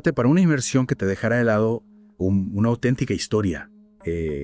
Para una inmersión que te dejará helado una auténtica historia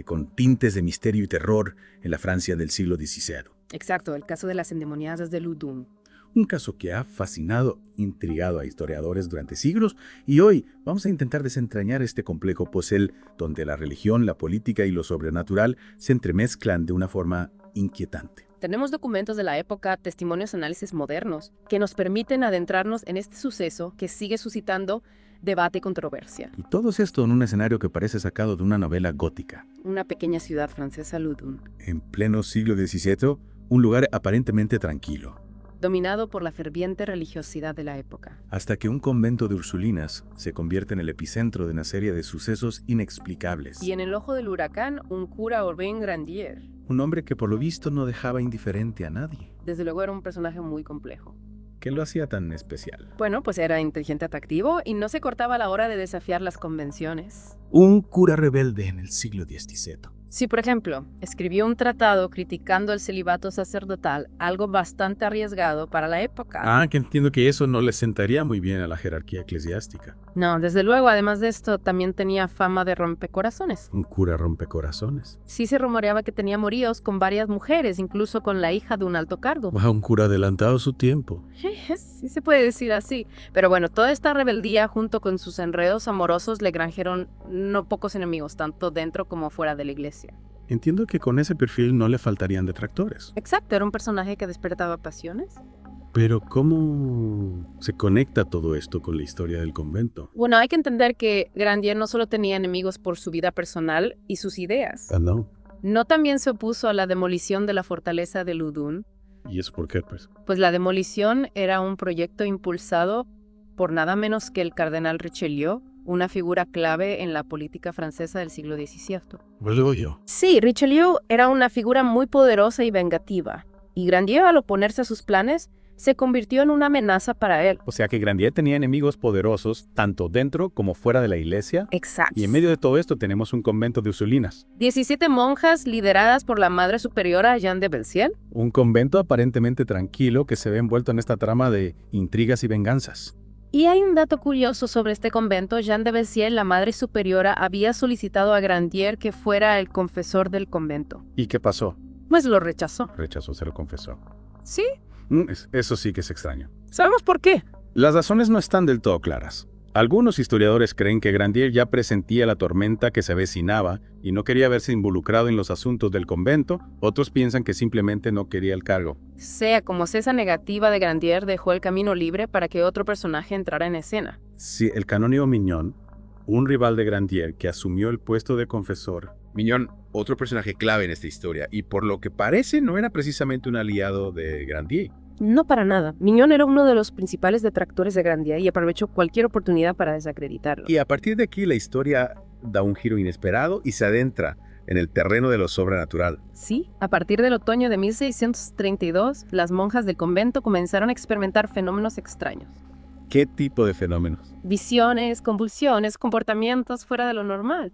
con tintes de misterio y terror en la Francia del siglo XVI. Exacto, el caso de las endemoniadas de Loudun. Un caso que ha fascinado, intrigado a historiadores durante siglos, y hoy vamos a intentar desentrañar este complejo puzzle donde la religión, la política y lo sobrenatural se entremezclan de una forma inquietante. Tenemos documentos de la época, testimonios, análisis modernos, que nos permiten adentrarnos en este suceso que sigue suscitando debate y controversia. Y todo esto en un escenario que parece sacado de una novela gótica. Una pequeña ciudad francesa, Loudun, En pleno siglo XVII, un lugar aparentemente tranquilo. dominado por la ferviente religiosidad de la época. Hasta que un convento de Ursulinas se convierte en el epicentro de una serie de sucesos inexplicables. Y en el ojo del huracán, un cura Urbain Grandier. Un hombre que por lo visto no dejaba indiferente a nadie. Desde luego era un personaje muy complejo. ¿Qué lo hacía tan especial? Bueno, pues era inteligente, atractivo y no se cortaba a la hora de desafiar las convenciones. Un cura rebelde en el siglo XVII. Si, por ejemplo, escribió un tratado criticando el celibato sacerdotal, algo bastante arriesgado para la época. Que entiendo que eso no le sentaría muy bien a la jerarquía eclesiástica. No, desde luego, además de esto, también tenía fama de rompecorazones. Un cura rompecorazones. Sí se rumoreaba que tenía amoríos con varias mujeres, incluso con la hija de un alto cargo. Un cura adelantado a su tiempo. Sí se puede decir así. Pero bueno, toda esta rebeldía junto con sus enredos amorosos le granjeron no pocos enemigos, tanto dentro como fuera de la iglesia. Entiendo que con ese perfil no le faltarían detractores. Exacto, era un personaje que despertaba pasiones. Pero ¿cómo se conecta todo esto con la historia del convento? Bueno, hay que entender que Grandier no solo tenía enemigos por su vida personal y sus ideas. No. No también se opuso a la demolición de la fortaleza de Loudun. ¿Y eso por qué, pues? Pues la demolición era un proyecto impulsado por nada menos que el cardenal Richelieu, una figura clave en la política francesa del siglo XVII. Pues digo yo. Sí, Richelieu era una figura muy poderosa y vengativa, y Grandier, al oponerse a sus planes, se convirtió en una amenaza para él. O sea que Grandier tenía enemigos poderosos tanto dentro como fuera de la iglesia. Exacto. Y en medio de todo esto tenemos un convento de Ursulinas. 17 monjas lideradas por la madre superiora Jeanne de Belciel. Un convento aparentemente tranquilo que se ve envuelto en esta trama de intrigas y venganzas. Y hay un dato curioso sobre este convento. Jeanne de Belciel, la madre superiora, había solicitado a Grandier que fuera el confesor del convento. ¿Y qué pasó? Pues lo rechazó. Rechazó ser confesor. Sí, Eso sí que es extraño. ¿sabemos por qué? Las razones no están del todo claras. Algunos historiadores creen que Grandier ya presentía la tormenta que se avecinaba y no quería verse involucrado en los asuntos del convento. Otros piensan que simplemente no quería el cargo. Sea como sea, esa negativa de Grandier dejó el camino libre para que otro personaje entrara en escena. Sí, el canónigo Mignon, un rival de Grandier que asumió el puesto de confesor. Mignon, otro personaje clave en esta historia, y por lo que parece no era precisamente un aliado de Grandier. No para nada. Mignon era uno de los principales detractores de Grandier y aprovechó cualquier oportunidad para desacreditarlo. Y a partir de aquí la historia da un giro inesperado y se adentra en el terreno de lo sobrenatural. Sí, a partir del otoño de 1632, las monjas del convento comenzaron a experimentar fenómenos extraños. ¿Qué tipo de fenómenos? Visiones, convulsiones, comportamientos fuera de lo normal.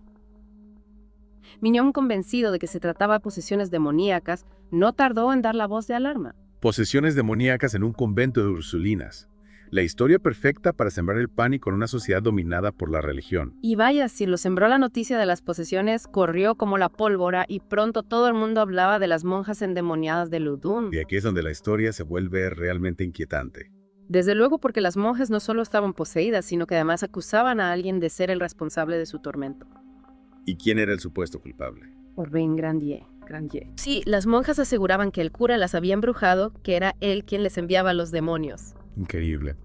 Mignon, convencido de que se trataba de posesiones demoníacas, no tardó en dar la voz de alarma. Posesiones demoníacas en un convento de Ursulinas. La historia perfecta para sembrar el pánico en una sociedad dominada por la religión. Y vaya, si lo sembró la noticia de las posesiones, corrió como la pólvora y pronto todo el mundo hablaba de las monjas endemoniadas de Loudun. Y aquí es donde la historia se vuelve realmente inquietante. Desde luego porque las monjas no solo estaban poseídas, sino que además acusaban a alguien de ser el responsable de su tormento. ¿Y quién era el supuesto culpable? Urbain Grandier. Sí, las monjas aseguraban que el cura las había embrujado, que era él quien les enviaba a los demonios. Increíble.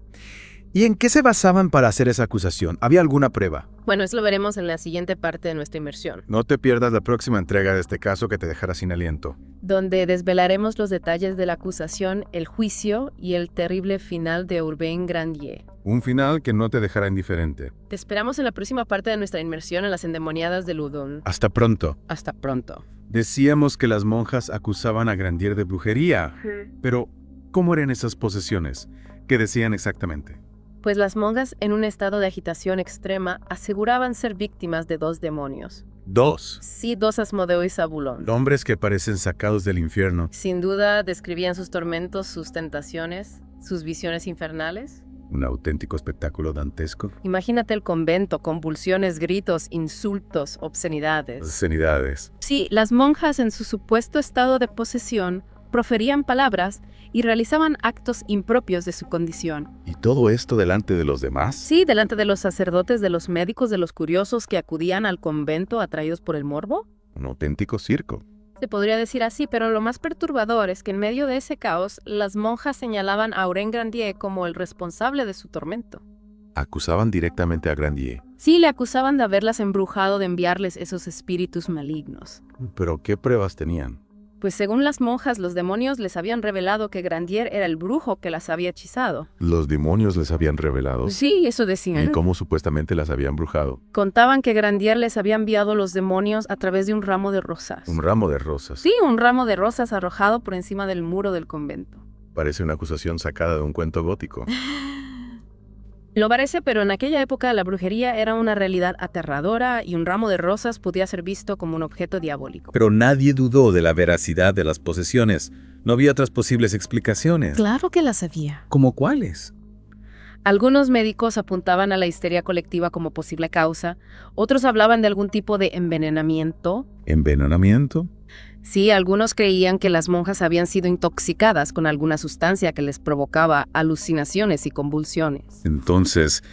¿Y en qué se basaban para hacer esa acusación? ¿Había alguna prueba? Bueno, eso lo veremos en la siguiente parte de nuestra inmersión, No te pierdas la próxima entrega de este caso que te dejará sin aliento. donde desvelaremos los detalles de la acusación, el juicio y el terrible final de Urbain Grandier. Un final que no te dejará indiferente. Te esperamos en la próxima parte de nuestra inmersión en las endemoniadas de Loudun. Hasta pronto. Hasta pronto. Decíamos que las monjas acusaban a Grandier de brujería. Pero, ¿cómo eran esas posesiones? ¿Qué decían exactamente? Pues las monjas, en un estado de agitación extrema, aseguraban ser víctimas de 2 demonios. 2. Sí, 2 Asmodeo y Zabulón. Hombres que parecen sacados del infierno. Sin duda, describían sus tormentos, sus tentaciones, sus visiones infernales. Un auténtico espectáculo dantesco. Imagínate el convento, convulsiones, gritos, insultos, obscenidades. Obscenidades. Sí, las monjas en su supuesto estado de posesión proferían palabras y realizaban actos impropios de su condición. ¿Y todo esto delante de los demás? Sí, delante de los sacerdotes, de los médicos, de los curiosos que acudían al convento atraídos por el morbo. Un auténtico circo. Se podría decir así, pero lo más perturbador es que en medio de ese caos, las monjas señalaban a Oren Grandier como el responsable de su tormento. Acusaban directamente a Grandier. Sí, le acusaban de haberlas embrujado, de enviarles esos espíritus malignos. ¿Pero qué pruebas tenían? Pues según las monjas, los demonios les habían revelado que Grandier era el brujo que las había hechizado. ¿Los demonios les habían revelado? Sí, eso decían. ¿Y cómo supuestamente las habían brujado? Contaban que Grandier les había enviado los demonios a través de un ramo de rosas. Un ramo de rosas. Sí, un ramo de rosas arrojado por encima del muro del convento. Parece una acusación sacada de un cuento gótico. Lo parece, pero en aquella época la brujería era una realidad aterradora y un ramo de rosas podía ser visto como un objeto diabólico. Pero nadie dudó de la veracidad de las posesiones. No había otras posibles explicaciones. Claro que las había. ¿Cómo cuáles? Algunos médicos apuntaban a la histeria colectiva como posible causa, otros hablaban de algún tipo de envenenamiento. ¿Envenenamiento? Sí, algunos creían que las monjas habían sido intoxicadas con alguna sustancia que les provocaba alucinaciones y convulsiones. Entonces,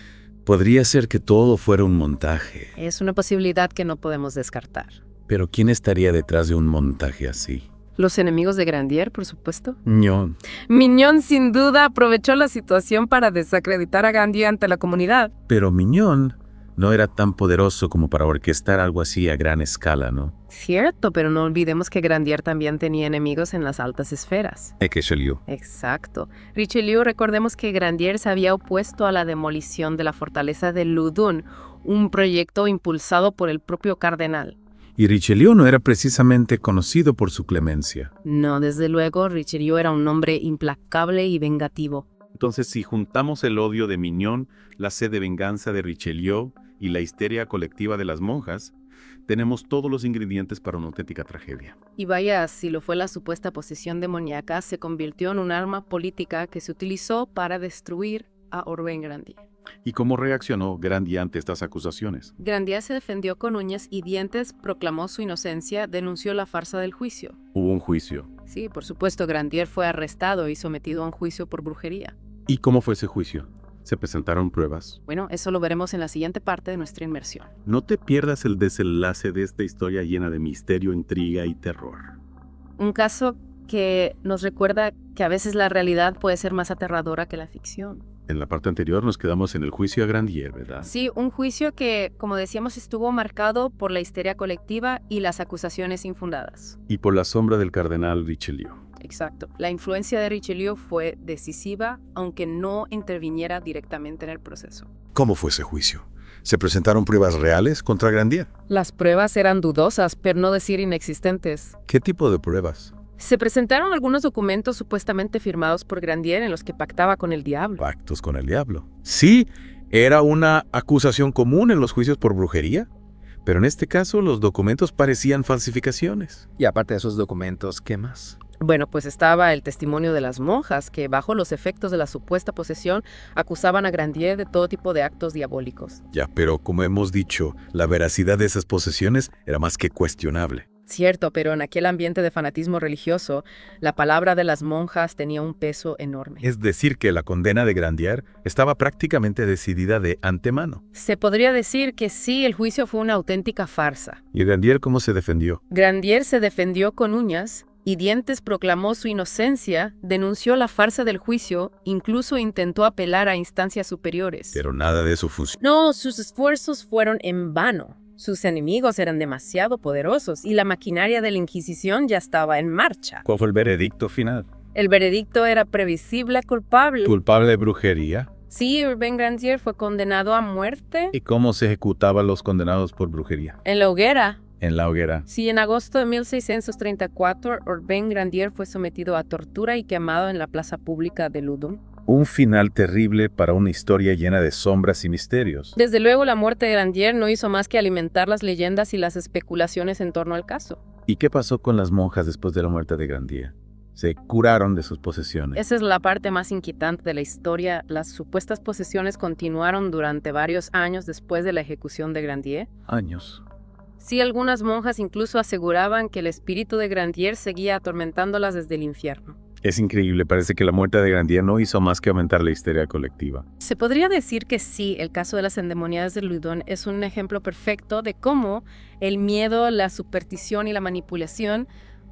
podría ser que todo fuera un montaje. Es una posibilidad que no podemos descartar. Pero ¿quién estaría detrás de un montaje así? Los enemigos de Grandier, por supuesto. Ñón. Mignon, sin duda, aprovechó la situación para desacreditar a Grandier ante la comunidad. Pero Mignon no era tan poderoso como para orquestar algo así a gran escala, ¿no? Cierto, pero no olvidemos que Grandier también tenía enemigos en las altas esferas. Richelieu. Exacto. Richelieu, recordemos que Grandier se había opuesto a la demolición de la fortaleza de Loudun, un proyecto impulsado por el propio cardenal. Y Richelieu no era precisamente conocido por su clemencia. No, desde luego, Richelieu era un hombre implacable y vengativo. Entonces, si juntamos el odio de Mignon, la sed de venganza de Richelieu y la histeria colectiva de las monjas, tenemos todos los ingredientes para una auténtica tragedia. Y vaya, si lo fue la supuesta posesión demoníaca, se convirtió en un arma política que se utilizó para destruir a Oren Grandier. ¿Y cómo reaccionó Grandier ante estas acusaciones? Grandier se defendió con uñas y dientes, proclamó su inocencia, denunció la farsa del juicio. Hubo un juicio. Sí, por supuesto, Grandier fue arrestado y sometido a un juicio por brujería. ¿Y cómo fue ese juicio? ¿Se presentaron pruebas? Bueno, eso lo veremos en la siguiente parte de nuestra inmersión. No te pierdas el desenlace de esta historia llena de misterio, intriga y terror. Un caso que nos recuerda que a veces la realidad puede ser más aterradora que la ficción. En la parte anterior nos quedamos en el juicio a Grandier, ¿verdad? Sí, un juicio que, como decíamos, estuvo marcado por la histeria colectiva y las acusaciones infundadas. Y por la sombra del cardenal Richelieu. Exacto. La influencia de Richelieu fue decisiva, aunque no interviniera directamente en el proceso. ¿Cómo fue ese juicio? ¿Se presentaron pruebas reales contra Grandier? Las pruebas eran dudosas, pero no decir inexistentes. ¿Qué tipo de pruebas? Se presentaron algunos documentos supuestamente firmados por Grandier en los que pactaba con el diablo. Pactos con el diablo. Sí, era una acusación común en los juicios por brujería, pero en este caso los documentos parecían falsificaciones. Y aparte de esos documentos, ¿qué más? Bueno, pues estaba el testimonio de las monjas que, bajo los efectos de la supuesta posesión, acusaban a Grandier de todo tipo de actos diabólicos. Ya, pero como hemos dicho, la veracidad de esas posesiones era más que cuestionable. Cierto, pero en aquel ambiente de fanatismo religioso, la palabra de las monjas tenía un peso enorme. Es decir, que la condena de Grandier estaba prácticamente decidida de antemano. Se podría decir que sí, el juicio fue una auténtica farsa. ¿Y Grandier cómo se defendió? Grandier se defendió con uñas y dientes, proclamó su inocencia, denunció la farsa del juicio, incluso intentó apelar a instancias superiores. Pero nada de eso funcionó. No, sus esfuerzos fueron en vano. Sus enemigos eran demasiado poderosos y la maquinaria de la Inquisición ya estaba en marcha. ¿Cuál fue el veredicto final? El veredicto era previsible culpable. ¿Culpable de brujería? Sí, Urbain Grandier fue condenado a muerte ¿Y cómo se ejecutaban los condenados por brujería? en la hoguera. En la hoguera. Sí, en agosto de 1634, Urbain Grandier fue sometido a tortura y quemado en la plaza pública de Loudun. Un final terrible para una historia llena de sombras y misterios. Desde luego, la muerte de Grandier no hizo más que alimentar las leyendas y las especulaciones en torno al caso. ¿Y qué pasó con las monjas después de la muerte de Grandier? se curaron de sus posesiones. Esa es la parte más inquietante de la historia. Las supuestas posesiones continuaron durante varios años después de la ejecución de Grandier. Años. Sí, algunas monjas incluso aseguraban que el espíritu de Grandier seguía atormentándolas desde el infierno. Es increíble, parece que la muerte de Grandier no hizo más que aumentar la histeria colectiva. Se podría decir que sí, el caso de las endemoniadas de Loudun es un ejemplo perfecto de cómo el miedo, la superstición y la manipulación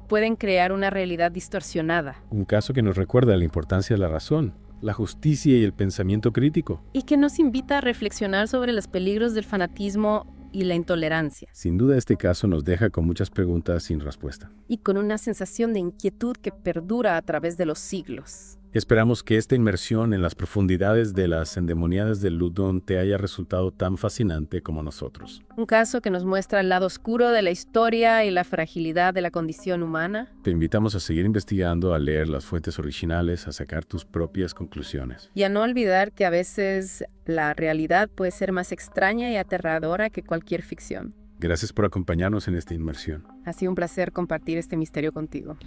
pueden crear una realidad distorsionada. Un caso que nos recuerda la importancia de la razón, la justicia y el pensamiento crítico. Y que nos invita a reflexionar sobre los peligros del fanatismo y la intolerancia. Sin duda este caso nos deja con muchas preguntas sin respuesta. Y con una sensación de inquietud que perdura a través de los siglos. Esperamos que esta inmersión en las profundidades de las endemoniadas de Loudun te haya resultado tan fascinante como nosotros. Un caso que nos muestra el lado oscuro de la historia y la fragilidad de la condición humana. Te invitamos a seguir investigando, a leer las fuentes originales, a sacar tus propias conclusiones. Y a no olvidar que a veces la realidad puede ser más extraña y aterradora que cualquier ficción. Gracias por acompañarnos en esta inmersión. Ha sido un placer compartir este misterio contigo.